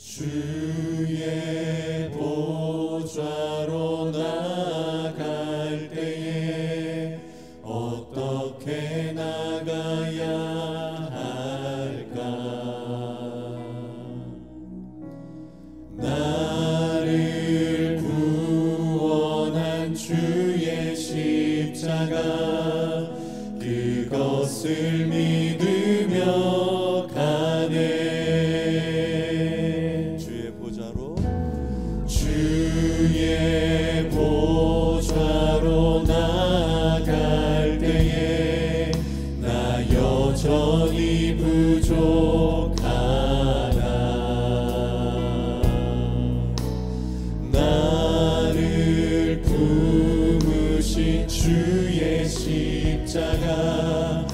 주의 보좌로 나갈 때에 어떻게 나가야 할까? 나를 구원한 주의 십자가 그것을 믿으며 가네. 주의 보좌로 나갈 때에 나 여전히 부족하다. 나를 품으신 주의 십자가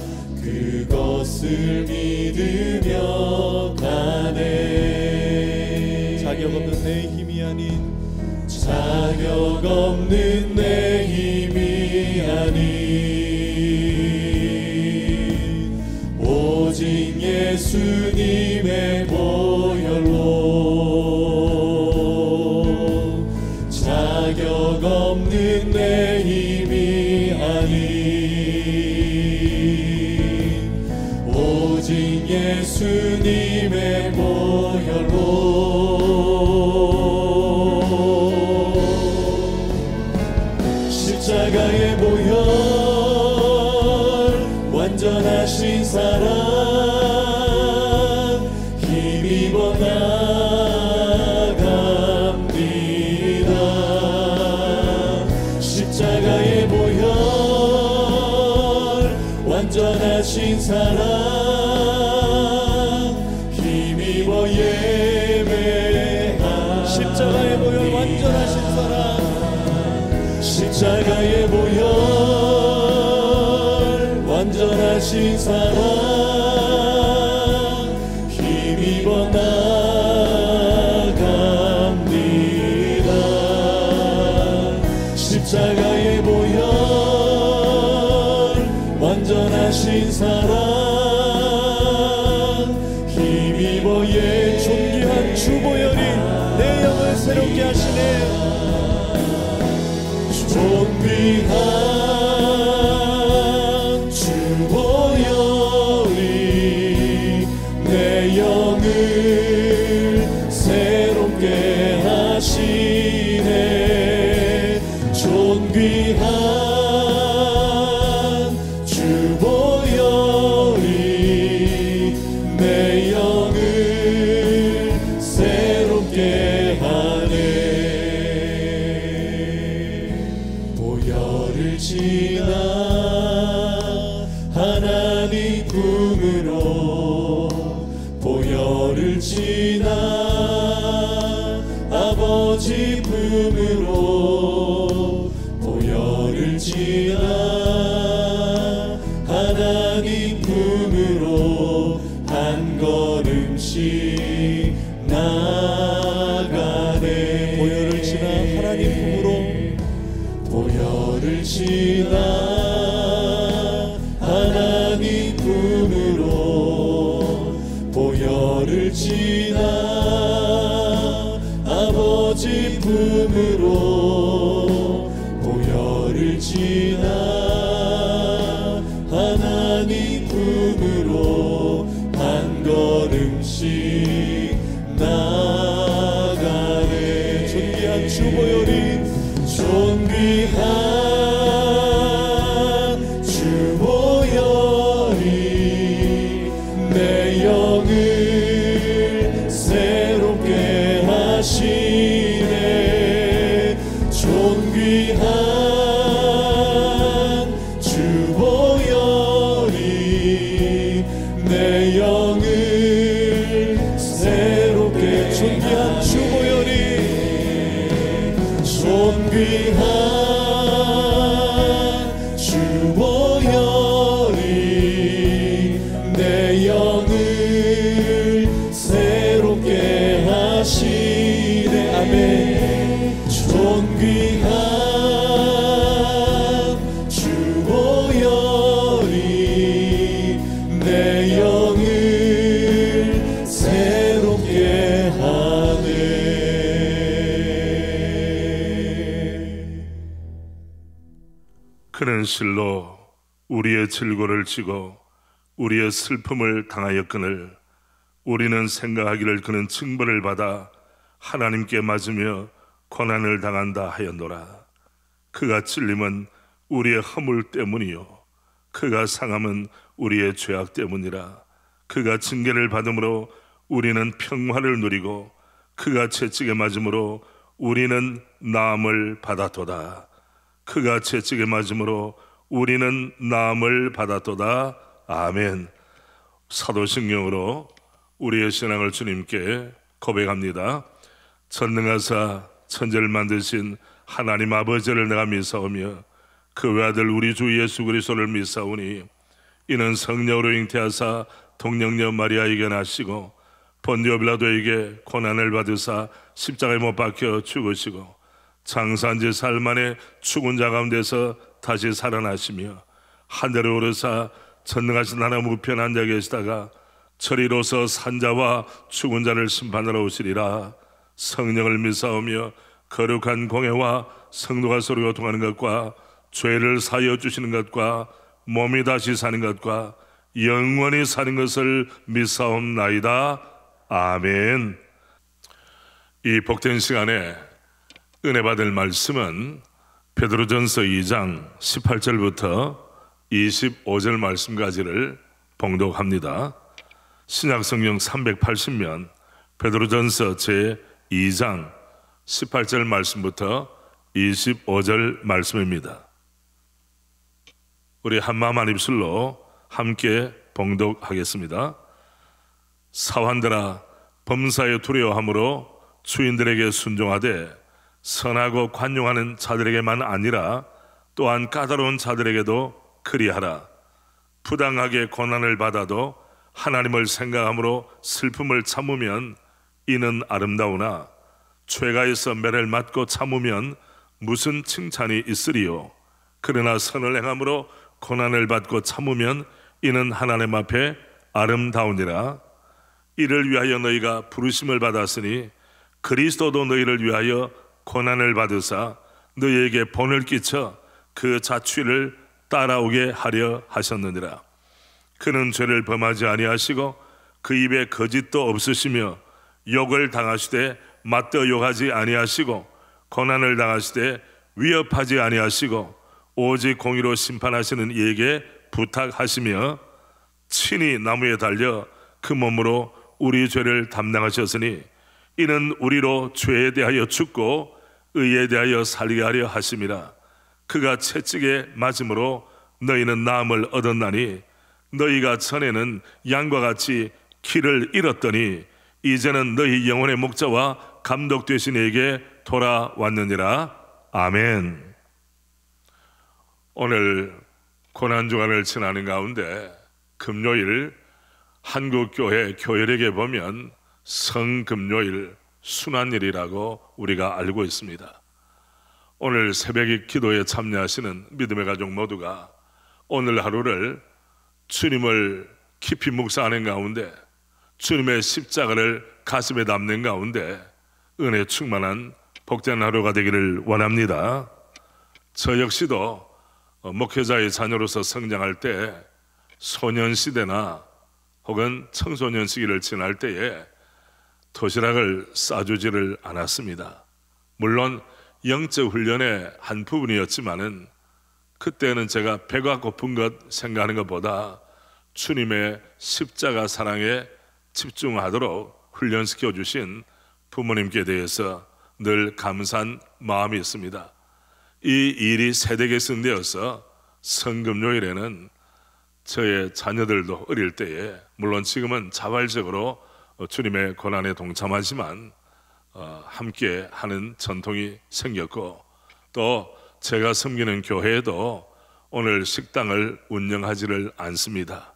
그것을 믿으며 가네. 자격 없는 내 힘이 아닌 자격 없는 내 힘이 아닌 오직 예수님의 보혈로 자격 없는 내 힘이 아닌 오직 예수님의 보혈로 십자가의 보혈 완전하신 사랑 힘입어 나갑니다. 십자가의 보혈 완전하신 사랑 힘입어 예배하. 십자가의 보혈 완전하신 사랑 십자가의 보혈 완전하신 사랑 힘입어 나갑니다. 십자가의 보혈 완전하신 사랑 힘입어 존귀한 주 보혈이 내 영을 새롭게 하시네. 존귀한 주 보혈이 내 영을 새롭게 하시네. 존귀한 주 보혈이 내 영을 새롭게 하네. 보혈을 지나 하나님 품으로 보혈을 지나 아버지 품으로 보혈을 지나 하나님 품으로 한 걸음씩 나가네. 보혈을 지나 하나님 품으로 보혈을 지나 하나님 품으로 보혈을 지나 아버지 품으로 보혈을 지나 하나님 품으로 한 걸음씩 나가네. 존귀한 주 보혈이 존귀한 주 보혈이 내 영을 새롭게 하시네. 존귀한 주 보혈이 내 영을 그는 실로 우리의 질고를 지고 우리의 슬픔을 당하였거늘 우리는 생각하기를 그는 징벌을 받아 하나님께 맞으며 고난을 당한다 하였노라. 그가 찔림은 우리의 허물 때문이요 그가 상함은 우리의 죄악 때문이라. 그가 징계를 받음으로 우리는 평화를 누리고 그가 채찍에 맞음으로 우리는 나음을 받았도다. 그가 채찍에 맞음으로 우리는 나음을 받았도다. 아멘. 사도신경으로 우리의 신앙을 주님께 고백합니다. 전능하사 천지를 만드신 하나님 아버지를 내가 믿사오며 그 외아들 우리 주 예수 그리스도를 믿사오니 이는 성령으로 잉태하사 동정녀 마리아에게 나시고 본디오 빌라도에게 고난을 받으사 십자가에 못 박혀 죽으시고 장사한지 사흘 만에 죽은 자 가운데서 다시 살아나시며 하늘에 오르사 전능하신 하나님 우편에 앉아 계시다가 저리로서 산자와 죽은 자를 심판하러 오시리라. 성령을 믿사오며 거룩한 공회와 성도가 서로 교통하는 것과 죄를 사하여 주시는 것과 몸이 다시 사는 것과 영원히 사는 것을 믿사옵나이다. 아멘. 이 복된 시간에 은혜 받을 말씀은 베드로전서 2장 18절부터 25절 말씀까지를 봉독합니다. 신약성경 380면 베드로전서 제2장 18절 말씀부터 25절 말씀입니다. 우리 한마음 한 입술로 함께 봉독하겠습니다. 사환들아 범사에 두려워함으로 주인들에게 순종하되 선하고 관용하는 자들에게만 아니라 또한 까다로운 자들에게도 그리하라. 부당하게 고난을 받아도 하나님을 생각함으로 슬픔을 참으면 이는 아름다우나 죄가 있어 매를 맞고 참으면 무슨 칭찬이 있으리요. 그러나 선을 행함으로 고난을 받고 참으면 이는 하나님 앞에 아름다우니라. 이를 위하여 너희가 부르심을 받았으니 그리스도도 너희를 위하여 고난을 받으사 너희에게 본을 끼쳐 그 자취를 따라오게 하려 하셨느니라. 그는 죄를 범하지 아니하시고 그 입에 거짓도 없으시며 욕을 당하시되 맞더 욕하지 아니하시고 고난을 당하시되 위협하지 아니하시고 오직 공의로 심판하시는 이에게 부탁하시며 친히 나무에 달려 그 몸으로 우리 죄를 담당하셨으니 이는 우리로 죄에 대하여 죽고 의에 대하여 살게 하려 하심이라. 그가 채찍에 맞음으로 너희는 나음을 얻었나니 너희가 전에는 양과 같이 길을 잃었더니 이제는 너희 영혼의 목자와 감독 되신 이에게 돌아왔느니라. 아멘. 오늘 고난주간을 지나는 가운데 금요일 한국교회 교회력에 보면 성금요일 순환일이라고 우리가 알고 있습니다. 오늘 새벽 기도에 참여하시는 믿음의 가족 모두가 오늘 하루를 주님을 깊이 묵상하는 가운데 주님의 십자가를 가슴에 담는 가운데 은혜 충만한 복된 하루가 되기를 원합니다. 저 역시도 목회자의 자녀로서 성장할 때 소년시대나 혹은 청소년 시기를 지날 때에 도시락을 싸주지를 않았습니다. 물론 영적 훈련의 한 부분이었지만은 그때는 제가 배가 고픈 것 생각하는 것보다 주님의 십자가 사랑에 집중하도록 훈련시켜 주신 부모님께 대해서 늘 감사한 마음이 있습니다. 이 일이 세대 계승되어서 성금요일에는 저의 자녀들도 어릴 때에 물론 지금은 자발적으로 주님의 고난에 동참하지만 함께 하는 전통이 생겼고 또 제가 섬기는 교회에도 오늘 식당을 운영하지를 않습니다.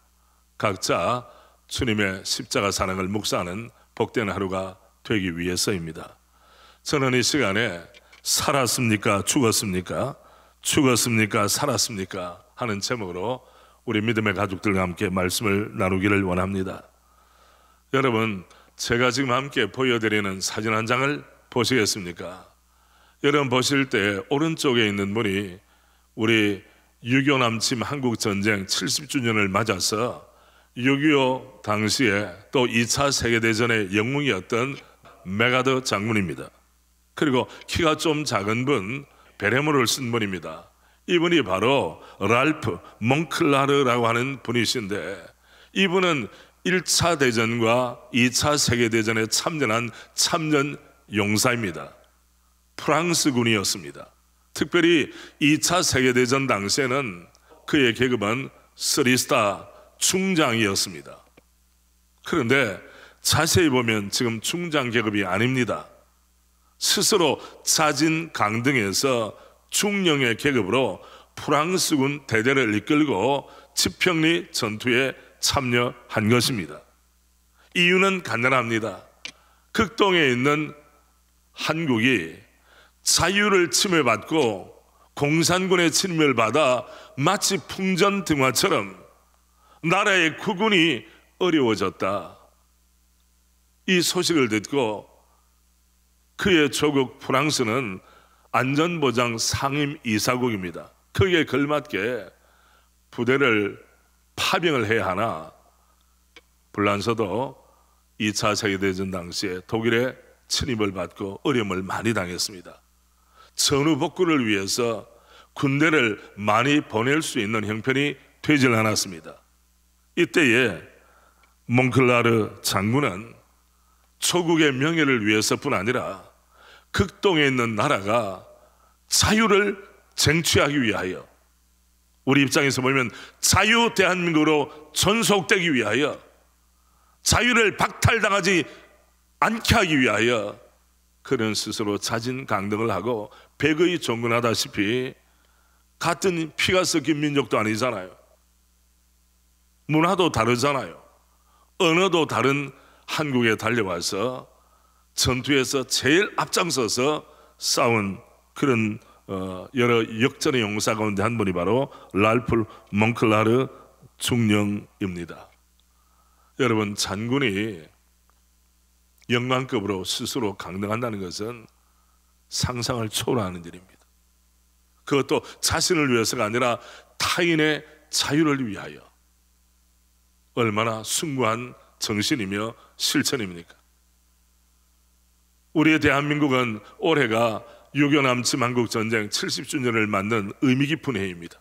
각자 주님의 십자가 사랑을 묵상하는 복된 하루가 되기 위해서입니다. 저는 이 시간에 살았습니까? 죽었습니까? 죽었습니까? 살았습니까? 하는 제목으로 우리 믿음의 가족들과 함께 말씀을 나누기를 원합니다. 여러분, 제가 지금 함께 보여드리는 사진 한 장을 보시겠습니까? 여러분 보실 때 오른쪽에 있는 분이 우리 6.25 남침 한국전쟁 70주년을 맞아서 6.25 당시에 또 2차 세계대전의 영웅이었던 메가더 장군입니다. 그리고 키가 좀 작은 분, 베레모를 쓴 분입니다. 이분이 바로 랄프 몽클라르라고 하는 분이신데, 이분은 1차 대전과 2차 세계대전에 참전한 참전 용사입니다. 프랑스 군이었습니다. 특별히 2차 세계대전 당시에는 그의 계급은 3스타 중장이었습니다. 그런데 자세히 보면 지금 중장 계급이 아닙니다. 스스로 자진 강등해서 중령의 계급으로 프랑스군 대대를 이끌고 지평리 전투에 참여한 것입니다. 이유는 간단합니다. 극동에 있는 한국이 자유를 침해받고 공산군의 침입을 받아 마치 풍전등화처럼 나라의 구군이 어려워졌다. 이 소식을 듣고 그의 조국 프랑스는 안전보장 상임 이사국입니다. 거기에 걸맞게 부대를 파병을 해야 하나, 불란서도 2차 세계대전 당시에 독일의 침입을 받고 어려움을 많이 당했습니다. 전후복구를 위해서 군대를 많이 보낼 수 있는 형편이 되질 않았습니다. 이때에 몽클라르 장군은 조국의 명예를 위해서뿐 아니라 극동에 있는 나라가 자유를 쟁취하기 위하여, 우리 입장에서 보면 자유 대한민국으로 존속되기 위하여, 자유를 박탈당하지 않게 하기 위하여 그는 스스로 자진 강등을 하고 백의 종군하다시피, 같은 피가 섞인 민족도 아니잖아요. 문화도 다르잖아요. 언어도 다른 한국에 달려와서 전투에서 제일 앞장서서 싸운 그런 여러 역전의 용사 가운데 한 분이 바로 랄프 몽클라르 중령입니다. 여러분, 장군이 영광급으로 스스로 강등한다는 것은 상상을 초월하는 일입니다. 그것도 자신을 위해서가 아니라 타인의 자유를 위하여. 얼마나 숭고한 정신이며 실천입니까? 우리의 대한민국은 올해가 6.25 남침 한국전쟁 70주년을 맞는 의미 깊은 해입니다.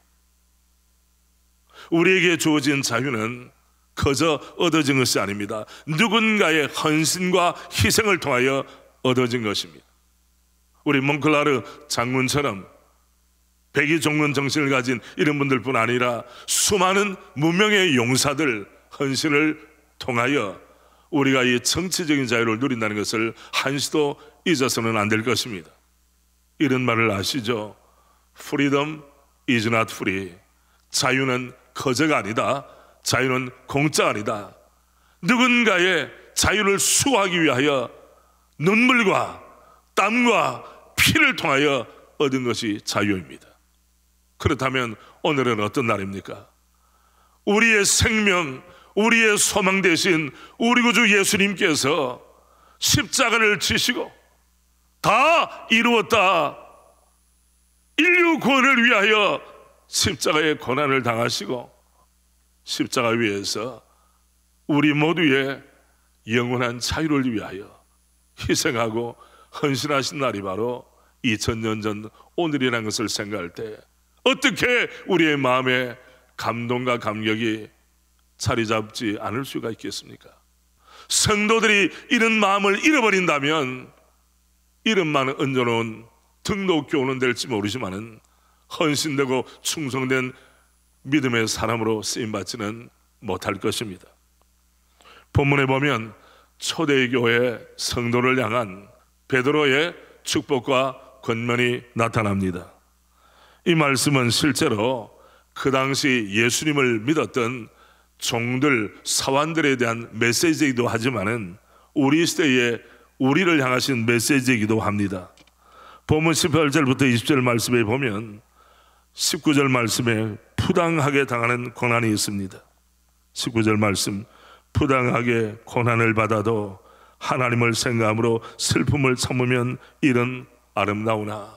우리에게 주어진 자유는 그저 얻어진 것이 아닙니다. 누군가의 헌신과 희생을 통하여 얻어진 것입니다. 우리 몽클라르 장군처럼 백의 종군 정신을 가진 이런 분들뿐 아니라 수많은 무명의 용사들 헌신을 통하여 우리가 이 정치적인 자유를 누린다는 것을 한시도 잊어서는 안 될 것입니다. 이런 말을 아시죠? Freedom is not free. 자유는 거저가 아니다. 자유는 공짜가 아니다. 누군가의 자유를 수호하기 위하여 눈물과 땀과 피를 통하여 얻은 것이 자유입니다. 그렇다면 오늘은 어떤 날입니까? 우리의 생명, 우리의 소망 되신 우리 구주 예수님께서 십자가를 지시고 다 이루었다, 인류 구원을 위하여 십자가의 고난을 당하시고 십자가 위에서 우리 모두의 영원한 자유를 위하여 희생하고 헌신하신 날이 바로 2000년 전 오늘이라는 것을 생각할 때 어떻게 우리의 마음에 감동과 감격이 자리 잡지 않을 수가 있겠습니까? 성도들이 이런 마음을 잃어버린다면 이름만 얹어놓은 등록교훈은 될지 모르지만은 헌신되고 충성된 믿음의 사람으로 쓰임받지는 못할 것입니다. 본문에 보면 초대교회 성도를 향한 베드로의 축복과 권면이 나타납니다. 이 말씀은 실제로 그 당시 예수님을 믿었던 종들, 사환들에 대한 메시지이기도 하지만은 우리 시대에 우리를 향하신 메시지이기도 합니다. 본문 18절부터 20절 말씀에 보면 19절 말씀에 부당하게 당하는 고난이 있습니다. 19절 말씀, 부당하게 고난을 받아도 하나님을 생각함으로 슬픔을 참으면 이는 아름다우나.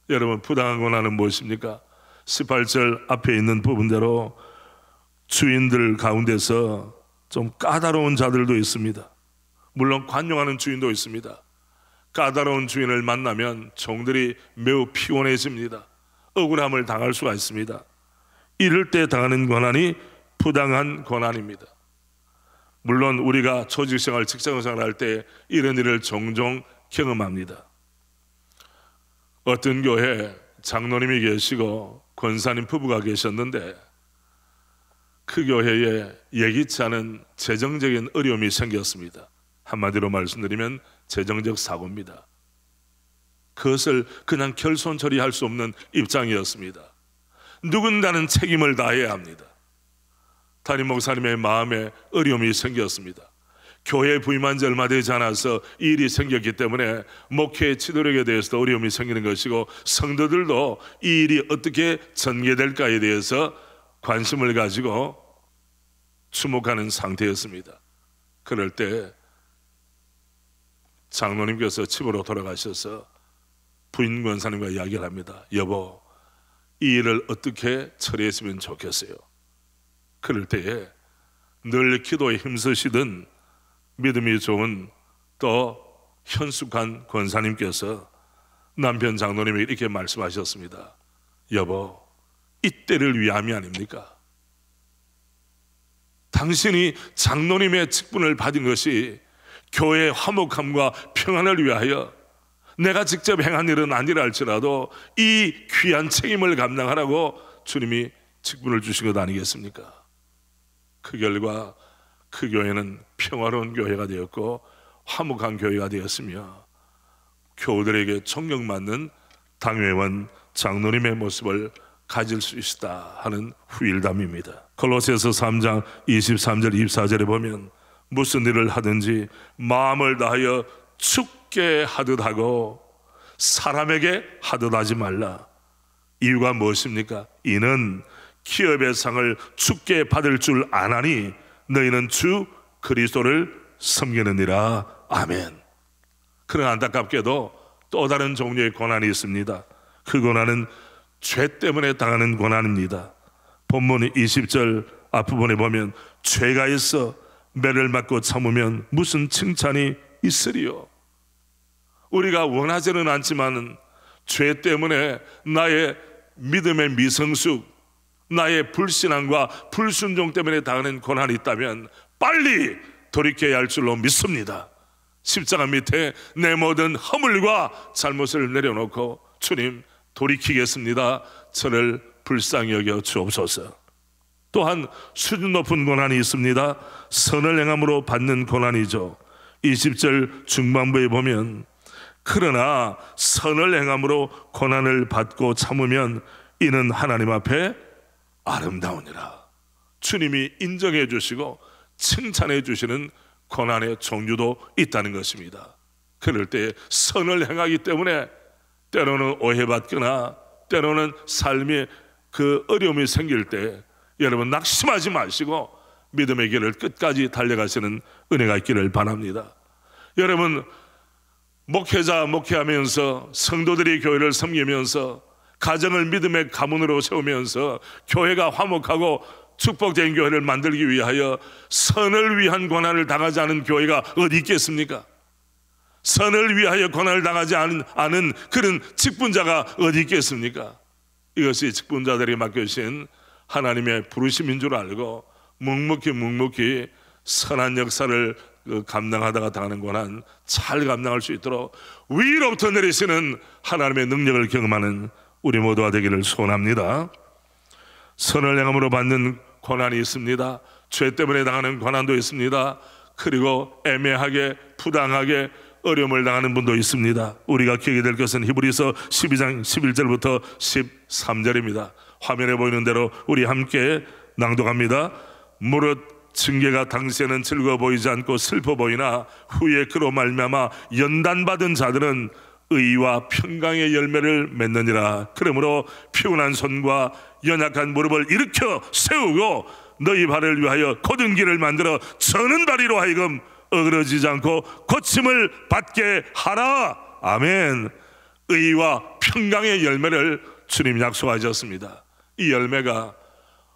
여러분, 부당한 고난은 무엇입니까? 18절 앞에 있는 부분대로 주인들 가운데서 좀 까다로운 자들도 있습니다. 물론 관용하는 주인도 있습니다. 까다로운 주인을 만나면 종들이 매우 피곤해집니다. 억울함을 당할 수가 있습니다. 이럴 때 당하는 고난이 부당한 고난입니다. 물론 우리가 조직생활, 직장생활 할 때 이런 일을 종종 경험합니다. 어떤 교회에 장로님이 계시고 권사님 부부가 계셨는데 그 교회에 예기치 않은 재정적인 어려움이 생겼습니다. 한마디로 말씀드리면 재정적 사고입니다. 그것을 그냥 결손 처리할 수 없는 입장이었습니다. 누군가는 책임을 다해야 합니다. 담임 목사님의 마음에 어려움이 생겼습니다. 교회에 부임한 지 얼마 되지 않아서 이 일이 생겼기 때문에 목회 지도력에 대해서도 어려움이 생기는 것이고 성도들도 이 일이 어떻게 전개될까에 대해서 관심을 가지고 주목하는 상태였습니다. 그럴 때 장로님께서 집으로 돌아가셔서 부인 권사님과 이야기를 합니다. 여보, 이 일을 어떻게 처리했으면 좋겠어요. 그럴 때에 늘 기도에 힘쓰시던 믿음이 좋은 또 현숙한 권사님께서 남편 장로님에게 이렇게 말씀하셨습니다. 여보, 이때를 위함이 아닙니까? 당신이 장로님의 직분을 받은 것이 교회의 화목함과 평안을 위하여 내가 직접 행한 일은 아니라 할지라도 이 귀한 책임을 감당하라고 주님이 직분을 주신 것 아니겠습니까? 그 결과 그 교회는 평화로운 교회가 되었고 화목한 교회가 되었으며 교우들에게 존경받는 당회원 장로님의 모습을 가질 수 있다 하는 후일담입니다. 골로새서 3장 23절 24절에 보면 무슨 일을 하든지 마음을 다하여 주께 하듯 하고 사람에게 하듯 하지 말라. 이유가 무엇입니까? 이는 기업의 상을 주께 받을 줄 아나니 너희는 주 그리스도를 섬기느니라. 아멘. 그러나 안타깝게도 또 다른 종류의 고난이 있습니다. 그 고난은 죄 때문에 당하는 고난입니다. 본문 20절 앞부분에 보면 죄가 있어 매를 맞고 참으면 무슨 칭찬이 있으리요. 우리가 원하지는 않지만 죄 때문에 나의 믿음의 미성숙, 나의 불신앙과 불순종 때문에 당하는 고난이 있다면 빨리 돌이켜야 할 줄로 믿습니다. 십자가 밑에 내 모든 허물과 잘못을 내려놓고 주님 돌이키겠습니다. 저를 불쌍히 여겨 주옵소서. 또한 수준 높은 고난이 있습니다. 선을 행함으로 받는 고난이죠. 20절 중반부에 보면 그러나 선을 행함으로 고난을 받고 참으면 이는 하나님 앞에 아름다우니라. 주님이 인정해 주시고 칭찬해 주시는 고난의 종류도 있다는 것입니다. 그럴 때 선을 행하기 때문에 때로는 오해받거나 때로는 삶에 그 어려움이 생길 때 여러분 낙심하지 마시고 믿음의 길을 끝까지 달려가시는 은혜가 있기를 바랍니다. 여러분 목회자 목회하면서 성도들이 교회를 섬기면서 가정을 믿음의 가문으로 세우면서 교회가 화목하고 축복된 교회를 만들기 위하여 선을 위한 고난을 당하지 않은 교회가 어디 있겠습니까? 선을 위하여 고난을 당하지 않은 그런 직분자가 어디 있겠습니까? 이것이 직분자들이 맡겨주신 하나님의 부르심인 줄 알고 묵묵히 선한 역사를 감당하다가 당하는 고난 잘 감당할 수 있도록 위로부터 내리시는 하나님의 능력을 경험하는 우리 모두가 되기를 소원합니다. 선을 행함으로 받는 고난이 있습니다. 죄 때문에 당하는 고난도 있습니다. 그리고 애매하게 부당하게 어려움을 당하는 분도 있습니다. 우리가 기억이 될 것은 히브리서 12장 11절부터 13절입니다. 화면에 보이는 대로 우리 함께 낭독합니다. 무릇 징계가 당시에는 즐거워 보이지 않고 슬퍼 보이나 후에 그로 말미암아 연단받은 자들은 의와 평강의 열매를 맺느니라. 그러므로 피곤한 손과 연약한 무릎을 일으켜 세우고 너희 발을 위하여 곧은 길을 만들어 저는 다리로 하여금 어그러지지 않고 고침을 받게 하라. 아멘. 의와 평강의 열매를 주님 약속하셨습니다. 이 열매가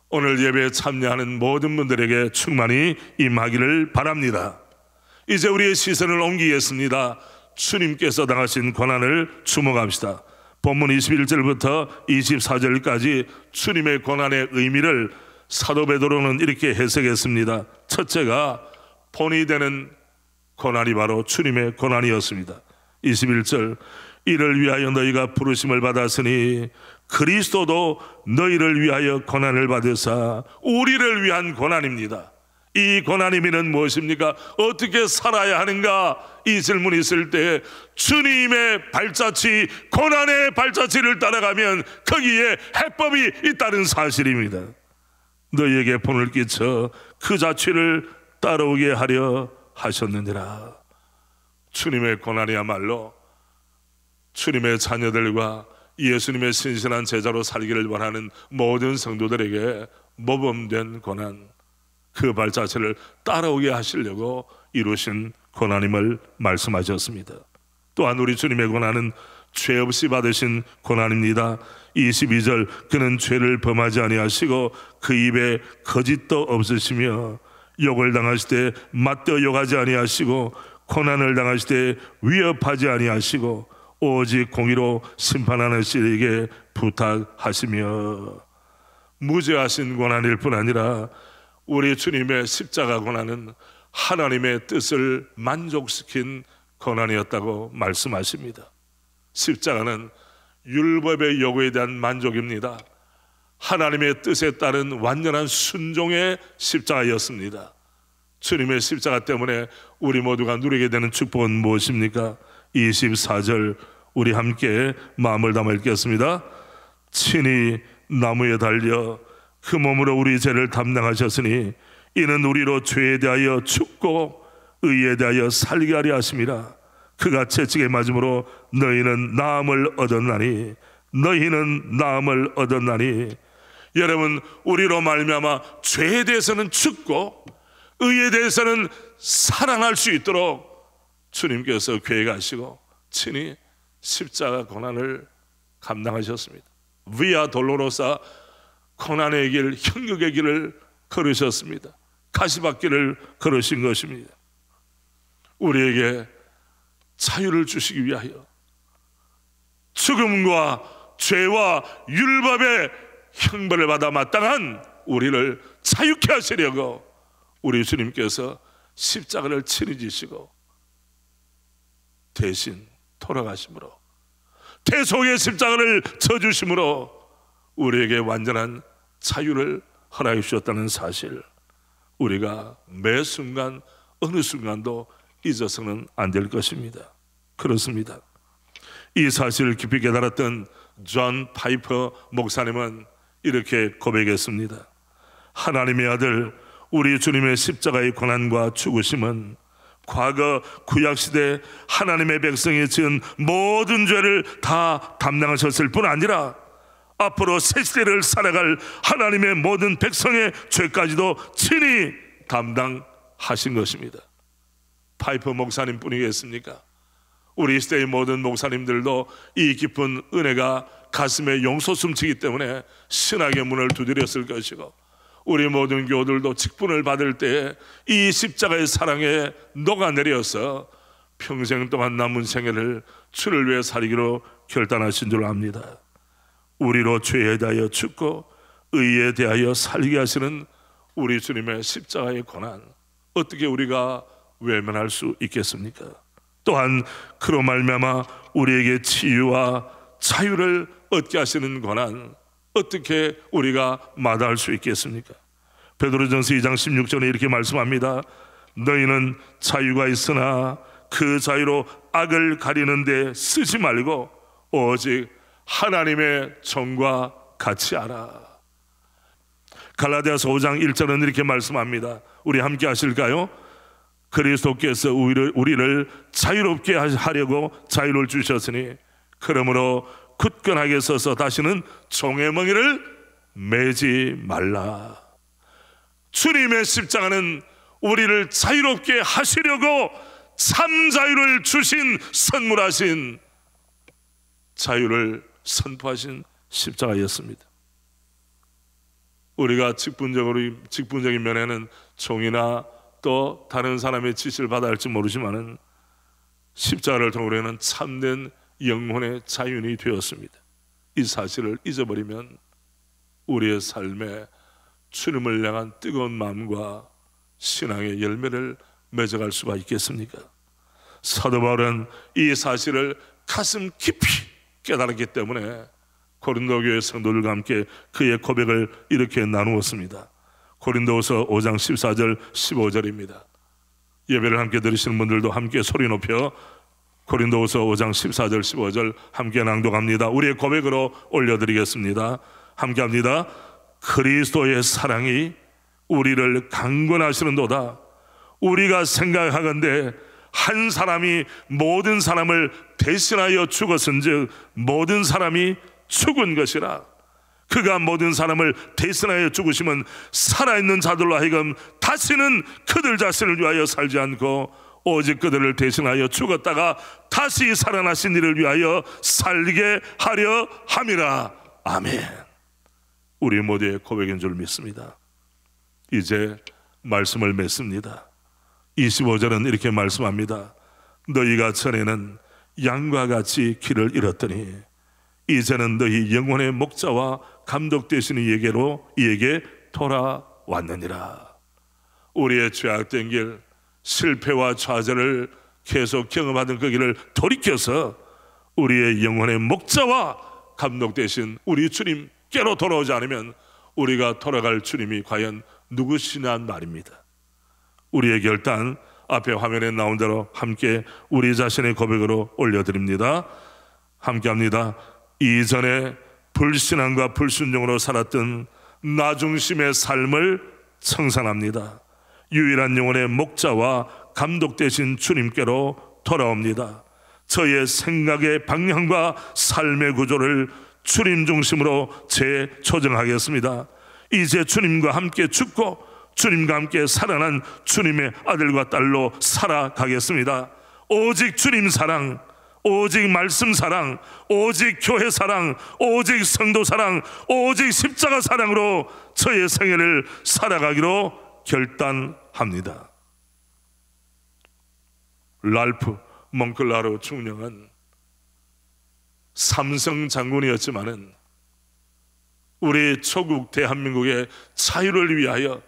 오늘 예배에 참여하는 모든 분들에게 충만히 임하기를 바랍니다. 이제 우리의 시선을 옮기겠습니다. 주님께서 당하신 고난을 주목합시다. 본문 21절부터 24절까지 주님의 고난의 의미를 사도 베드로는 이렇게 해석했습니다. 첫째가 본이 되는 고난이 바로 주님의 고난이었습니다. 21절, 이를 위하여 너희가 부르심을 받았으니 그리스도도 너희를 위하여 고난을 받으사, 우리를 위한 고난입니다. 이 고난이면 무엇입니까? 어떻게 살아야 하는가? 이 질문이 있을 때 주님의 발자취, 고난의 발자취를 따라가면 거기에 해법이 있다는 사실입니다. 너희에게 본을 끼쳐 그 자취를 따라오게 하려 하셨느니라. 주님의 고난이야말로 주님의 자녀들과 예수님의 신실한 제자로 살기를 원하는 모든 성도들에게 모범된 고난, 그 발자취를 따라오게 하시려고 이루신 고난임을 말씀하셨습니다. 또한 우리 주님의 고난은 죄 없이 받으신 고난입니다. 22절, 그는 죄를 범하지 아니하시고 그 입에 거짓도 없으시며 욕을 당하실 때 맞대어 욕하지 아니하시고 고난을 당하실 때 위협하지 아니하시고 오직 공의로 심판하는 씨에게 부탁하시며, 무죄하신 고난일 뿐 아니라 우리 주님의 십자가 고난은 하나님의 뜻을 만족시킨 고난이었다고 말씀하십니다. 십자가는 율법의 요구에 대한 만족입니다. 하나님의 뜻에 따른 완전한 순종의 십자가였습니다. 주님의 십자가 때문에 우리 모두가 누리게 되는 축복은 무엇입니까? 24절, 우리 함께 마음을 담아 읽겠습니다. 친히 나무에 달려 그 몸으로 우리 죄를 담당하셨으니 이는 우리로 죄에 대하여 죽고 의에 대하여 살게 하려 하심이라. 그가 채찍에 맞음으로 너희는 나음을 얻었나니, 너희는 나음을 얻었나니. 여러분, 우리로 말미암아 죄에 대해서는 죽고 의에 대해서는 살아날 수 있도록 주님께서 계획하시고 친히 십자가 고난을 감당하셨습니다. 비아 돌로로사, 고난의 길, 형육의 길을 걸으셨습니다. 가시밭길을 걸으신 것입니다. 우리에게 자유를 주시기 위하여 죽음과 죄와 율법의 형벌을 받아 마땅한 우리를 자유케 하시려고 우리 주님께서 십자가를 친히 지시고 대신 돌아가심으로, 대속의 십자가를 져주심으로 우리에게 완전한 자유를 허락해 주셨다는 사실, 우리가 매 순간 어느 순간도 잊어서는 안 될 것입니다. 그렇습니다. 이 사실을 깊이 깨달았던 존 파이퍼 목사님은 이렇게 고백했습니다. 하나님의 아들 우리 주님의 십자가의 고난과 죽으심은 과거 구약시대 하나님의 백성이 지은 모든 죄를 다 담당하셨을 뿐 아니라 앞으로 새 시대를 살아갈 하나님의 모든 백성의 죄까지도 친히 담당하신 것입니다. 파이퍼 목사님 뿐이겠습니까? 우리 시대의 모든 목사님들도 이 깊은 은혜가 가슴에 용솟 숨치기 때문에 신학의 문을 두드렸을 것이고, 우리 모든 교우들도 직분을 받을 때에 이 십자가의 사랑에 녹아내려서 평생 동안 남은 생애를 주를 위해 살기로 결단하신 줄 압니다. 우리로 죄에 대하여 죽고 의에 대하여 살게 하시는 우리 주님의 십자가의 고난, 어떻게 우리가 외면할 수 있겠습니까? 또한 그로 말미암아 우리에게 치유와 자유를 얻게 하시는 고난, 어떻게 우리가 마다할 수 있겠습니까? 베드로전서 2장 16절에 이렇게 말씀합니다. 너희는 자유가 있으나 그 자유로 악을 가리는데 쓰지 말고 오직 하나님의 종과 같이 하라. 갈라디아서 5장 1절은 이렇게 말씀합니다. 우리 함께 하실까요? 그리스도께서 우리를 자유롭게 하려고 자유를 주셨으니 그러므로 굳건하게 서서 다시는 종의 멍에를 매지 말라. 주님의 십자가는 우리를 자유롭게 하시려고 참 자유를 주신, 선물하신, 자유를 선포하신 십자가였습니다. 우리가 직분적인 면에는 종이나 또 다른 사람의 지시를 받아야 할지 모르지만은 십자가를 통해 우리는 참된 영혼의 자유인이 되었습니다. 이 사실을 잊어버리면 우리의 삶에 주님을 향한 뜨거운 마음과 신앙의 열매를 맺어갈 수가 있겠습니까? 사도 바울은 이 사실을 가슴 깊이 깨달았기 때문에 고린도 교회 성도들과 함께 그의 고백을 이렇게 나누었습니다. 고린도후서 5장 14절 15절입니다. 예배를 함께 들으시는 분들도 함께 소리 높여 고린도후서 5장 14절 15절 함께 낭독합니다. 우리의 고백으로 올려드리겠습니다. 함께 합니다. 그리스도의 사랑이 우리를 강권하시는도다. 우리가 생각하건대 한 사람이 모든 사람을 대신하여 죽었은즉 모든 사람이 죽은 것이라. 그가 모든 사람을 대신하여 죽으시면 살아있는 자들로 하여금 다시는 그들 자신을 위하여 살지 않고 오직 그들을 대신하여 죽었다가 다시 살아나신 이를 위하여 살게 하려 함이라. 아멘. 우리 모두의 고백인 줄 믿습니다. 이제 말씀을 맺습니다. 25절은 이렇게 말씀합니다. 너희가 전에는 양과 같이 길을 잃었더니 이제는 너희 영혼의 목자와 감독 되시는 이에게 돌아왔느니라. 우리의 죄악된 길, 실패와 좌절을 계속 경험하던 그 길을 돌이켜서 우리의 영혼의 목자와 감독 되신 우리 주님께로 돌아오지 않으면 우리가 돌아갈 주님이 과연 누구시냐는 말입니다. 우리의 결단 앞에 화면에 나온 대로 함께 우리 자신의 고백으로 올려드립니다. 함께 합니다. 이전에 불신앙과 불순종으로 살았던 나 중심의 삶을 청산합니다. 유일한 영혼의 목자와 감독 되신 주님께로 돌아옵니다. 저의 생각의 방향과 삶의 구조를 주님 중심으로 재조정하겠습니다. 이제 주님과 함께 죽고 주님과 함께 살아난 주님의 아들과 딸로 살아가겠습니다. 오직 주님 사랑, 오직 말씀 사랑, 오직 교회 사랑, 오직 성도 사랑, 오직 십자가 사랑으로 저의 생애를 살아가기로 결단합니다. 랄프 몽클라르 중령은 삼성 장군이었지만은 우리 초국 대한민국의 자유를 위하여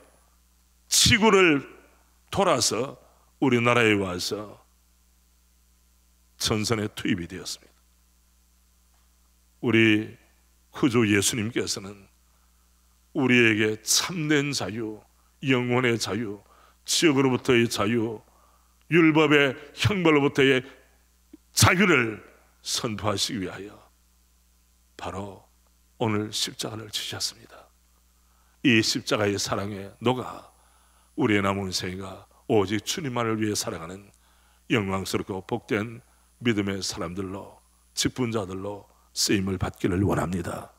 지구를 돌아서 우리나라에 와서 전선에 투입이 되었습니다. 우리 구주 예수님께서는 우리에게 참된 자유, 영혼의 자유, 지옥으로부터의 자유, 율법의 형벌로부터의 자유를 선포하시기 위하여 바로 오늘 십자가를 지셨습니다. 이 십자가의 사랑에 녹아 우리의 남은 생애가 오직 주님만을 위해 살아가는 영광스럽고 복된 믿음의 사람들로, 직분자들로 쓰임을 받기를 원합니다.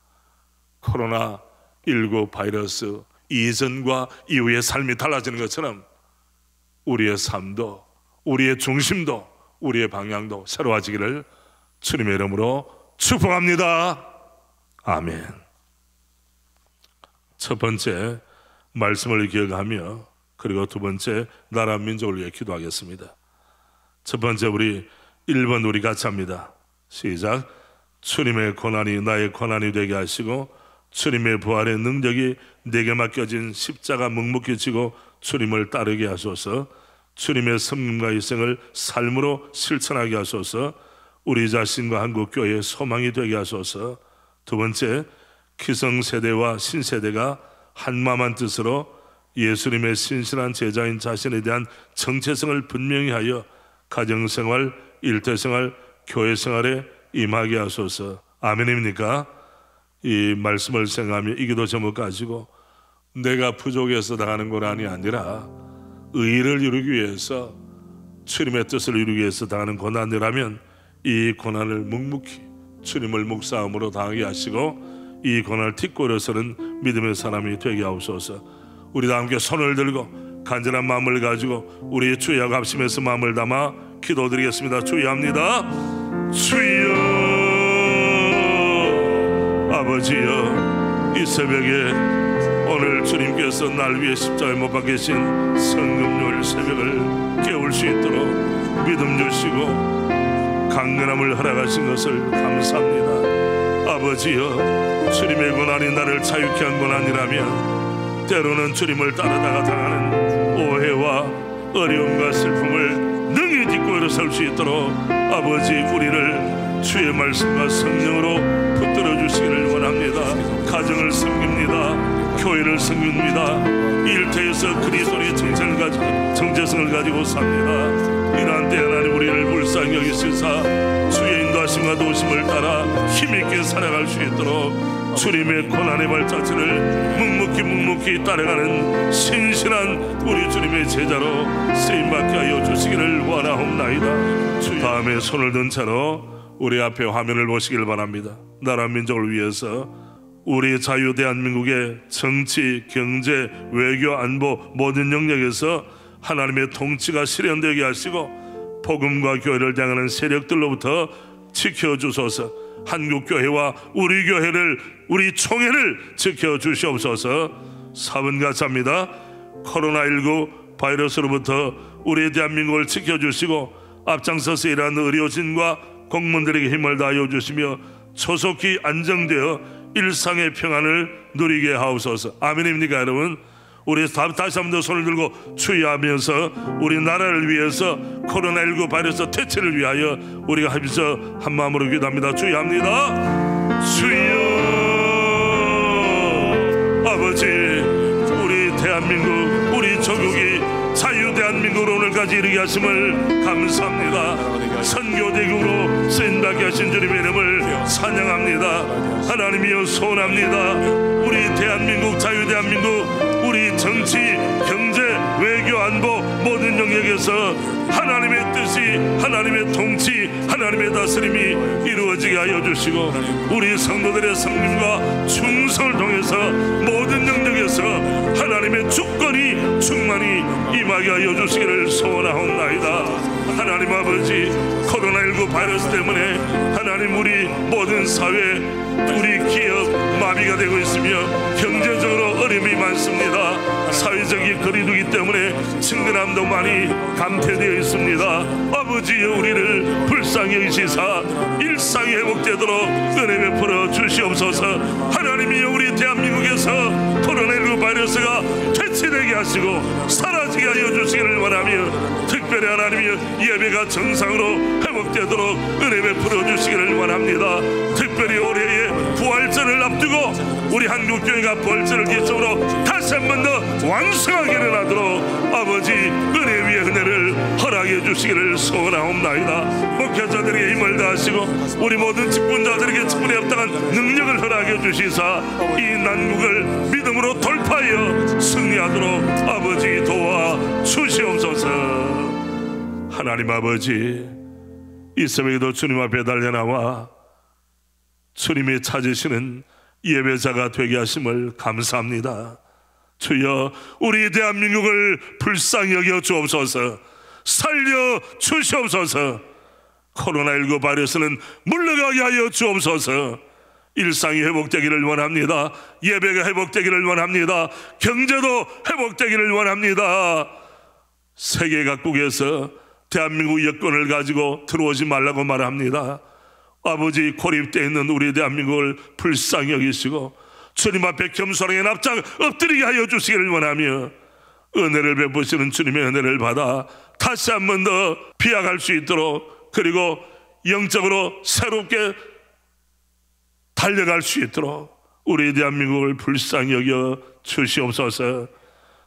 코로나19 바이러스 이전과 이후의 삶이 달라지는 것처럼 우리의 삶도, 우리의 중심도, 우리의 방향도 새로워지기를 주님의 이름으로 축복합니다. 아멘. 첫 번째 말씀을 기억하며, 그리고 두 번째 나라 민족을 위해 기도하겠습니다. 첫 번째 우리 1번 우리 같이 합니다. 시작. 주님의 고난이 나의 고난이 되게 하시고 주님의 부활의 능력이 내게 맡겨진 십자가 묵묵히 지고 주님을 따르게 하소서. 주님의 섬김과 희생을 삶으로 실천하게 하소서. 우리 자신과 한국교회의 소망이 되게 하소서. 두 번째, 기성세대와 신세대가 한마음한 뜻으로 예수님의 신실한 제자인 자신에 대한 정체성을 분명히 하여 가정생활, 일터생활, 교회생활에 임하게 하소서. 아멘입니까? 이 말씀을 생각하며 이 기도 제목 가지고 내가 부족해서 당하는 고난이 아니라 의를 이루기 위해서, 주님의 뜻을 이루기 위해서 당하는 고난이라면 이 고난을 묵묵히 주님을 묵사함으로 당하게 하시고 이 고난을 딛고 일어서는 믿음의 사람이 되게 하옵소서. 우리 다 함께 손을 들고 간절한 마음을 가지고 우리 주여 합심해서 마음을 담아 기도드리겠습니다. 주여 합니다. 주여, 아버지여, 이 새벽에 오늘 주님께서 날 위해 십자가에 못 박히신 성금요일 새벽을 깨울 수 있도록 믿음 주시고 강건함을 허락하신 것을 감사합니다. 아버지여, 주님의 고난이 나를 자유케 한 고난이라면 때로는 주님을 따르다가 당하는 오해와 어려움과 슬픔을 능히 딛고 일어설 수 있도록 아버지, 우리를 주의 말씀과 성령으로 붙들어 주시기를 원합니다. 가정을 섬깁니다. 교회를 섬깁니다. 일터에서 그리스도의 정체성을 가지고 삽니다. 이러한 때 하나님 우리를 불쌍히 여기시사 주의 인도하심과 도우심을 따라 힘있게 살아갈 수 있도록 주님의 고난의 발자취를 묵묵히 따라가는 신실한 우리 주님의 제자로 쓰임받게 하여 주시기를 원하옵나이다. 주 다음에 손을 든 채로 우리 앞에 화면을 보시길 바랍니다. 나라 민족을 위해서 우리 자유 대한민국의 정치, 경제, 외교, 안보 모든 영역에서 하나님의 통치가 실현되게 하시고 복음과 교회를 향하는 세력들로부터 지켜주소서. 한국교회와 우리 교회를, 우리 총회를 지켜주시옵소서. 사분가차입니다. 코로나19 바이러스로부터 우리 대한민국을 지켜주시고 앞장서서 일하는 의료진과 공무원들에게 힘을 다하여 주시며 조속히 안정되어 일상의 평안을 누리게 하옵소서. 아멘입니까 여러분? 우리 다시 한 번 더 손을 들고 추위하면서 우리 나라를 위해서 코로나19 바이러스 퇴치를 위하여 우리가 합해서 한 마음으로 기도합니다. 추위합니다. 주여, 아버지, 우리 대한민국, 우리 조국이 자유 대한민국으로 오늘까지 이르게 하심을 감사합니다. 선교대국으로 쓰임받게 하신 주님의 이름을 찬양합니다. 하나님이여, 소원합니다. 우리 대한민국, 자유 대한민국, 우리 정치, 경제, 외교, 안보 모든 영역에서 하나님의 뜻이, 하나님의 통치, 하나님의 다스림이 이루어지게 하여 주시고 우리 성도들의 성김과 충성을 통해서 모든 영역에서 하나님의 주권이 충만히 임하게 하여 주시기를 소원하옵나이다. 하나님 아버지, 코로나19 바이러스 때문에 하나님 우리 모든 사회, 우리 기업 마비가 되고 있으며 경제적으로 어려움이 많습니다. 사회적인 거리두기 때문에 친근함도 많이 감퇴되어 있습니다. 아버지여, 우리를 불쌍히 여기시사 일상이 회복되도록 은혜 베풀어 주시옵소서. 하나님이여, 우리 대한민국에서 코로나19 바이러스가 퇴치되게 하시고 사라지게 하여 주시기를 원하며 특별히 하나님이여, 예배가 정상으로 회복되도록 은혜 베풀어 주시기를 원합니다. 특별히 올해의 부활절을 앞두고 우리 한국교회가 부활절을 기점으로 다시 한 번 더 왕성하게 일어나도록 아버지 은혜 위에 은혜를 허락해 주시기를 소원하옵나이다. 목회자들에게 힘을 다하시고 우리 모든 직분자들에게 직분에 합당한 능력을 허락해 주시사 이 난국을 믿음으로 돌파하여 승리하도록 아버지 도와 주시옵소서. 하나님 아버지, 이 새벽에도 주님 앞에 달려나와 주님이 찾으시는 예배자가 되게 하심을 감사합니다. 주여, 우리 대한민국을 불쌍히 여겨 주옵소서. 살려 주시옵소서. 코로나19 바이러스는 물러가게 하여 주옵소서. 일상이 회복되기를 원합니다. 예배가 회복되기를 원합니다. 경제도 회복되기를 원합니다. 세계 각국에서 대한민국 여권을 가지고 들어오지 말라고 말합니다. 아버지, 고립되어 있는 우리 대한민국을 불쌍히 여기시고 주님 앞에 겸손하게 납작 엎드리게 하여 주시기를 원하며 은혜를 베푸시는 주님의 은혜를 받아 다시 한 번 더 비약할 수 있도록, 그리고 영적으로 새롭게 달려갈 수 있도록 우리 대한민국을 불쌍히 여겨 주시옵소서.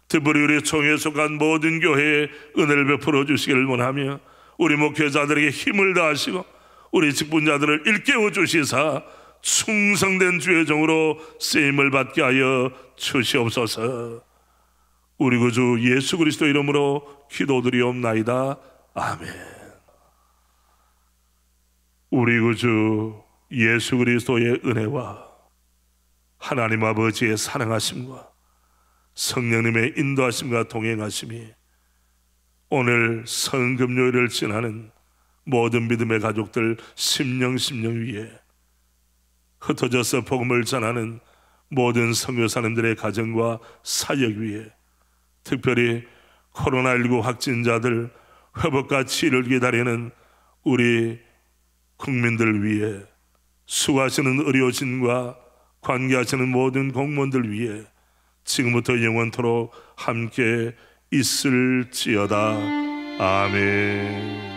특별히 우리 총회에 속한 모든 교회에 은혜를 베풀어 주시기를 원하며 우리 목회자들에게 힘을 다하시고 우리 직분자들을 일깨워 주시사 충성된 주의 종으로 쓰임을 받게 하여 주시옵소서. 우리 구주 예수 그리스도 이름으로 기도드리옵나이다. 아멘. 우리 구주 예수 그리스도의 은혜와 하나님 아버지의 사랑하심과 성령님의 인도하심과 동행하심이 오늘 성금요일을 지나는 모든 믿음의 가족들 심령 위에 흩어져서 복음을 전하는 모든 선교사님들의 가정과 사역 위에, 특별히 코로나19 확진자들 회복과 치료를 기다리는 우리 국민들 위해, 수고하시는 의료진과 관계하시는 모든 공무원들 위해 지금부터 영원토록 함께 있을지어다. 아멘.